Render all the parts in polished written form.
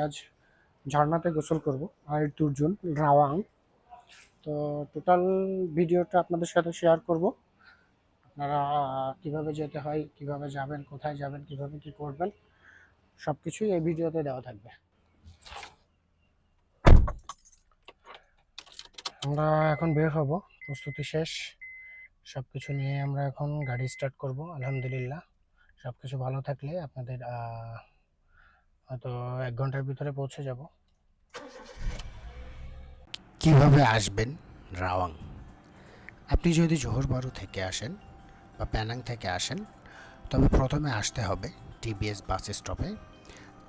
আজ ঝর্ণাতে গোসল করব আর তুরজুন রাওয়াং। তো টোটাল ভিডিওটা আপনাদের সাথে শেয়ার করব। আপনারা কিভাবে যেতে হয়, কিভাবে যাবেন, কোথায় যাবেন, কিভাবে কি করবেন, সব কিছুই এই ভিডিওতে দেওয়া থাকবে। আমরা এখন বের হব, প্রস্তুতি শেষ, সব কিছু নিয়ে আমরা এখন গাড়ি স্টার্ট করব। আলহামদুলিল্লাহ সব কিছু ভালো থাকলে আপনাদের হয়তো 1 ঘন্টার ভিতরে পৌঁছে যাব। কিভাবে আসবেন রাওয়াং? আপনি যদি জোহর বারু থেকে আসেন বা প্যানাং থেকে আসেন, তবে প্রথমে আসতে হবে টিবিএস বাস স্টপে।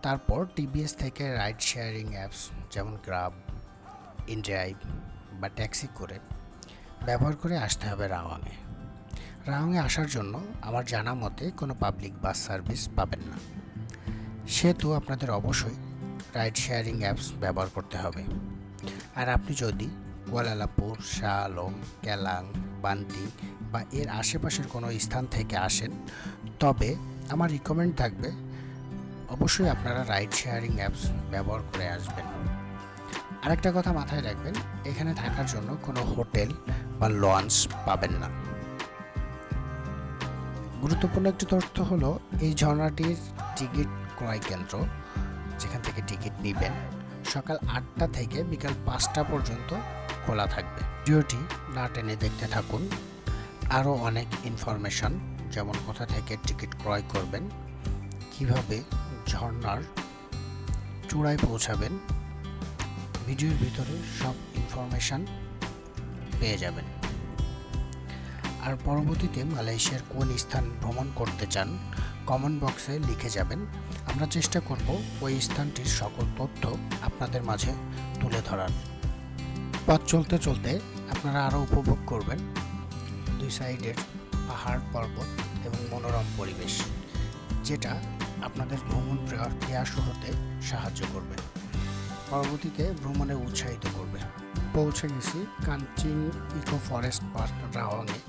তারপর টিবিএস থেকে রাইড শেয়ারিং অ্যাপস যেমন গ্রাব, ইনড্রাইভ বা ট্যাক্সি করে ব্যবহার করে আসতে হবে রাওয়াংয়ে। রাওয়াংয়ে আসার জন্য আমার জানা মতে কোনো পাবলিক বাস সার্ভিস পাবেন না, সেহেতু আপনাদের অবশ্যই রাইড শেয়ারিং অ্যাপস ব্যবহার করতে হবে। আর আপনি যদি কুয়ালালামপুর, শাহ আলম, কেলাং, বান্তি বা এর আশেপাশের কোনো স্থান থেকে আসেন, তবে আমার রিকমেন্ড থাকবে অবশ্যই আপনারা রাইড শেয়ারিং অ্যাপস ব্যবহার করে আসবেন। আরেকটা কথা মাথায় রাখবেন, এখানে থাকার জন্য কোনো হোটেল বা লঞ্চ পাবেন না। গুরুত্বপূর্ণ একটি তথ্য হলো, এই ঝর্ণাটির টিকিট ক্রয় কেন্দ্র, যেখান থেকে টিকিট নেবেন, সকাল 8টা থেকে বিকাল 5টা পর্যন্ত খোলা থাকবে। ভিডিওটি না টেনে দেখতে থাকুন। আরও অনেক ইনফরমেশন, যেমন কোথা থেকে টিকিট ক্রয় করবেন, কিভাবে ঝর্ণার চূড়ায় পৌঁছাবেন, ভিডিওর ভিতরে সব ইনফরমেশন পেয়ে যাবেন। আর পরবর্তীতে মালয়েশিয়ার কোন স্থান ভ্রমণ করতে চান কমেন্ট বক্সে লিখে যাবেন। আমরা চেষ্টা করব ওই স্থানটির সকল তথ্য আপনাদের মাঝে তুলে ধরার। পথ চলতে চলতে আপনারা আরও উপভোগ করবেন দুই সাইডের পাহাড়, পর্বত এবং মনোরম পরিবেশ, যেটা আপনাদের ভ্রমণ প্রয়াস হতে সাহায্য করবে, পরবর্তীতে ভ্রমণে উৎসাহিত করবে। পৌঁছে গেছি কাঞ্চিন ইকো ফরেস্ট পার্ক রাওয়াংয়ে।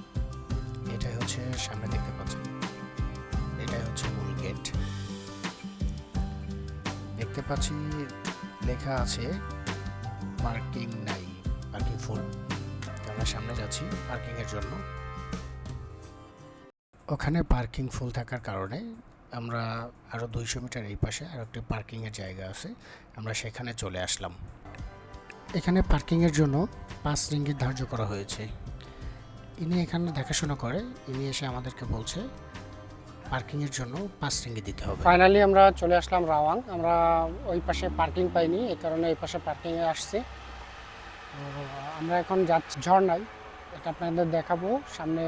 এটাই হচ্ছে সামনে দেখতে পাচ্ছেন, এটাই হচ্ছে মূল গেট। দেখতে পাচ্ছি লেখা আছে পার্কিং নাই, পার্কিং ফুল। আমরা সামনে যাচ্ছি পার্কিং এর জন্য। ওখানে পার্কিং ফুল থাকার কারণে আমরা আরও 200 মিটার এই পাশে আর একটি পার্কিং এর জায়গা আছে, আমরা সেখানে চলে আসলাম। এখানে পার্কিং এর জন্য 5 রিঙ্গিত ধার্য করা হয়েছে। ইনি এখানে দেখাশোনা করে, ইনি এসে আমাদেরকে বলছে পার্কিং এর জন্য 5 রিঙ্গিত দিতে হবে। ফাইনালি আমরা চলে আসলাম রাওয়াং। আমরা ওই পাশে পার্কিং পাইনি, এই কারণে এই পাশে পার্কিং এ আসছি। আমরা এখন যাচ্ছি ঝর্ণায়, এটা আপনাদের দেখাবো সামনে।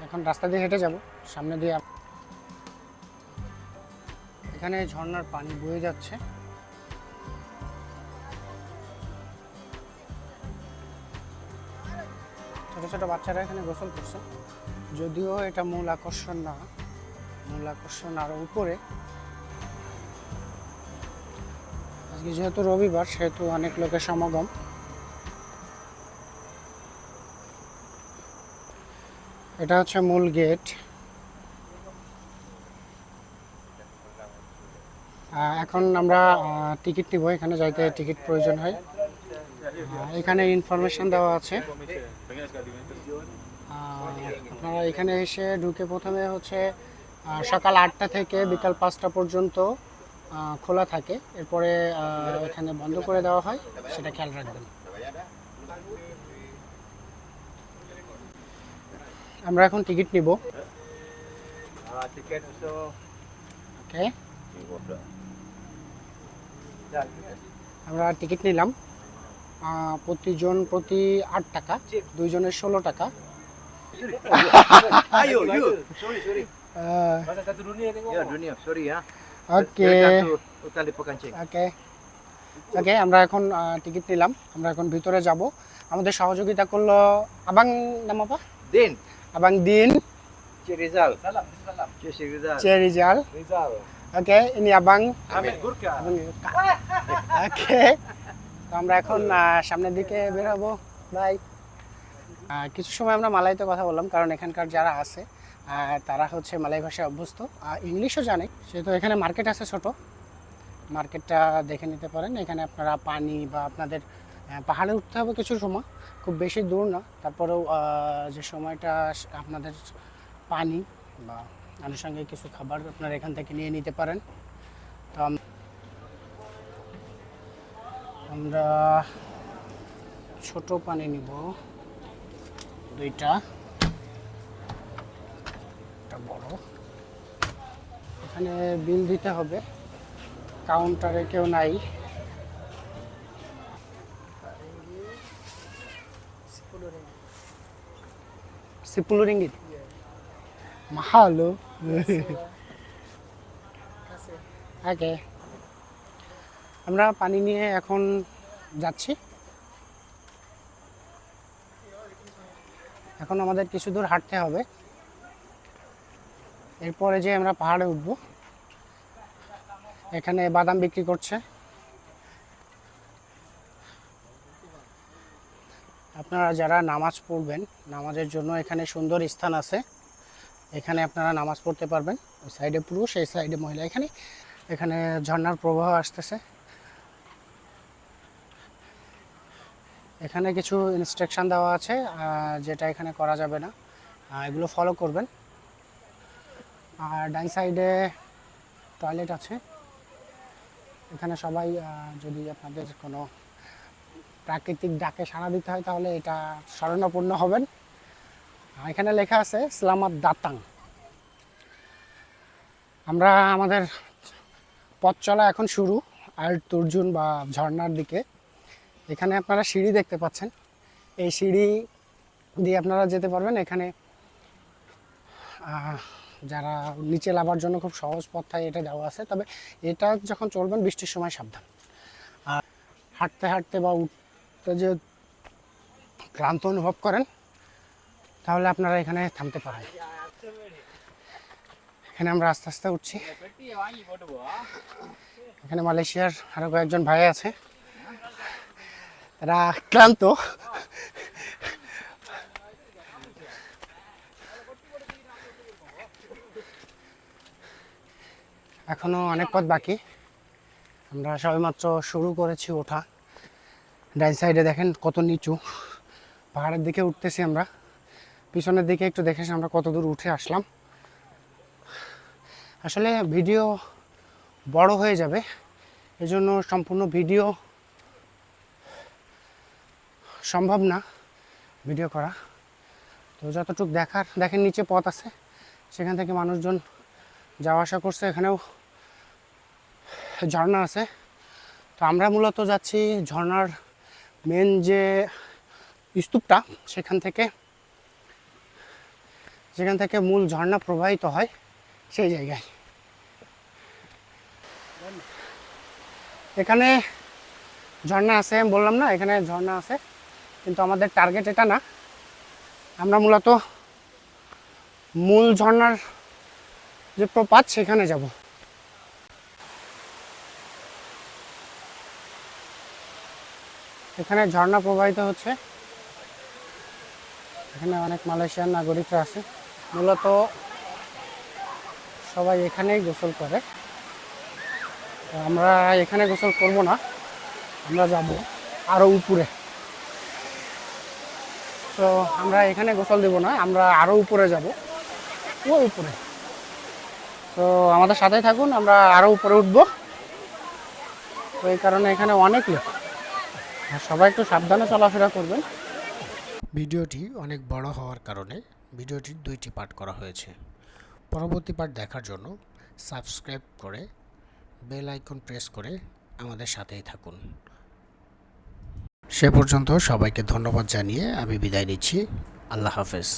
এখন রাস্তা দিয়ে হেঁটে যাব, সামনে দিয়ে এখানে ঝর্ণার পানি বয়ে যাচ্ছে। ছোট ছোট বাচ্চারা এখানে গোসল করছে, যদিও এটা মূল আকর্ষণ না, মূল আকর্ষণ আরো উপরে। আজকে যেহেতু রবিবার, সেহেতু অনেক লোকের সমাগম। এটা হচ্ছে মূল গেট। এখন আমরা টিকিট নিব, এখানে যাইতে টিকিট প্রয়োজন হয়। এখানে ইনফরমেশন দেওয়া আছে। আপনারা এখানে এসে ঢুকে প্রথমে হচ্ছে সকাল 8টা থেকে বিকাল 5টা পর্যন্ত খোলা থাকে, এরপরে এখানে বন্ধ করে দেওয়া হয়, সেটা খেয়াল রাখবেন। আমরা এখন টিকিট নিব। ওকে, আমরা টিকিট নিলাম। প্রতিজন প্রতি 8 টাকা, 2 জনের 16 টাকা। ওকে, আমরা এখন টিকিট নিলাম, আমরা এখন ভিতরে যাব। আমাদের সহযোগিতা করলো আবাং নাম apa? Din. Abang Din. Rizal. Rizal. ওকে, ইনি আবাং আহমেদ গুরকা। ওকে, তো আমরা এখন সামনের দিকে বের হবো। বাই। কিছু সময় আমরা মালাইতে কথা বললাম, কারণ এখানকার যারা আছে তারা হচ্ছে মালাই ভাষায় অভ্যস্ত, ইংলিশও জানে, সেহেতু এখানে মার্কেট আছে ছোট, মার্কেটটা দেখে নিতে পারেন। এখানে আপনারা পানি বা আপনাদের পাহাড়ে উঠতে হবে কিছু সময়, খুব বেশি দূর না, তারপরেও যে সময়টা আপনাদের পানি বা আনুষঙ্গিক কিছু খাবার আপনারা এখান থেকে নিয়ে নিতে পারেন। তো আমরা ছোট পানি নিব 2টা, একটা বড়। এখানে বিল দিতে হবে, কাউন্টারে কেউ নাই। Sepuluh ringgit. Mahal loh. ওকে, আমরা পানি নিয়ে এখন যাচ্ছি। এখন আমাদের কিছু দূর হাঁটতে হবে, এরপরে যে আমরা পাহাড়ে উঠব। এখানে বাদাম বিক্রি করছে। আপনারা যারা নামাজ পড়বেন, নামাজের জন্য এখানে সুন্দর স্থান আছে, এখানে আপনারা নামাজ পড়তে পারবেন। ওই সাইডে পুরুষ, এই সাইডে মহিলা। এখানে ঝর্ণার প্রবাহ আসতেছে। এখানে কিছু ইনস্ট্রাকশন দেওয়া আছে যেটা এখানে করা যাবে না, এগুলো ফলো করবেন। আর ডান সাইডে টয়লেট আছে। এখানে সবাই যদি আপনাদের কোনো প্রাকৃতিক ডাকে সাড়া দিতে হয় তাহলে এটা শরণাপন্ন হবেন। এখানে লেখা আছে সালামাত দাতাং। আমরা আমাদের পথ চলা এখন শুরু আর তুরজুন বা ঝর্ণার দিকে। এখানে আপনারা সিঁড়ি দেখতে পাচ্ছেন, এই সিঁড়ি দিয়ে আপনারা যেতে পারবেন। এখানে যারা নিচে নামার জন্য খুব সহজ পথটাই এটা দেওয়া আছে, তবে এটা যখন চলবেন বৃষ্টির সময় সাবধান। আর হাঁটতে হাঁটতে বা উঠতে যে ক্লান্ত অনুভব করেন তাহলে আপনারা এখানে থামতে পারেন। এখানে আমরা আস্তে আস্তে উঠছি। এখানে মালয়েশিয়ার আরো কয়েকজন ভাই আছে, এরা ক্লান্ত। এখনো অনেক পথ বাকি, আমরা সবেমাত্র শুরু করেছি ওঠা। ডাইন সাইডে দেখেন কত নিচু, পাহাড়ের দিকে উঠতেছি আমরা। পিছনের দিকে একটু দেখেছি আমরা কত দূর উঠে আসলাম। আসলে ভিডিও বড় হয়ে যাবে, এজন্য সম্পূর্ণ ভিডিও সম্ভব না ভিডিও করা। তো যতটুকু দেখার, দেখেন নিচে পথ আছে, সেখান থেকে মানুষজন যাওয়া আসা করছে। এখানেও ঝর্ণা আছে। তো আমরা মূলত যাচ্ছি ঝর্ণার মেন যে স্তূপটা, যেখান থেকে মূল ঝর্ণা প্রবাহিত হয় সেই জায়গায়। এখানে ঝর্ণা আছে, আমি বললাম না এখানে ঝর্ণা আছে, কিন্তু আমাদের টার্গেট এটা না। আমরা মূলত মূল ঝর্ণার যে প্রপাত সেখানে যাব। এখানে ঝর্ণা প্রবাহিত হচ্ছে। এখানে অনেক মালয়েশিয়ান নাগরিকরা আছে, মূলত সবাই এখানেই গোসল করে। আমরা এখানে গোসল করব না, আমরা যাব আরও উপরে। তো আমরা এখানে গোসল দেব না, আমরা আরও উপরে যাব, ওই উপরে। তো আমাদের সাথেই থাকুন, আমরা আরও উপরে উঠব। তো এই কারণে এখানে অনেক লোক, সবাই একটু সাবধানে চলাফেরা করবেন। ভিডিওটি অনেক বড় হওয়ার কারণে ভিডিওটির 2টি পার্ট করা হয়েছে। পরবর্তী পার্ট দেখার জন্য সাবস্ক্রাইব করে বেল আইকন প্রেস করে আমাদের সাথেই থাকুন। সে পর্যন্ত সবাইকে ধন্যবাদ জানিয়ে আমি বিদায় নিচ্ছি। আল্লাহ হাফেজ।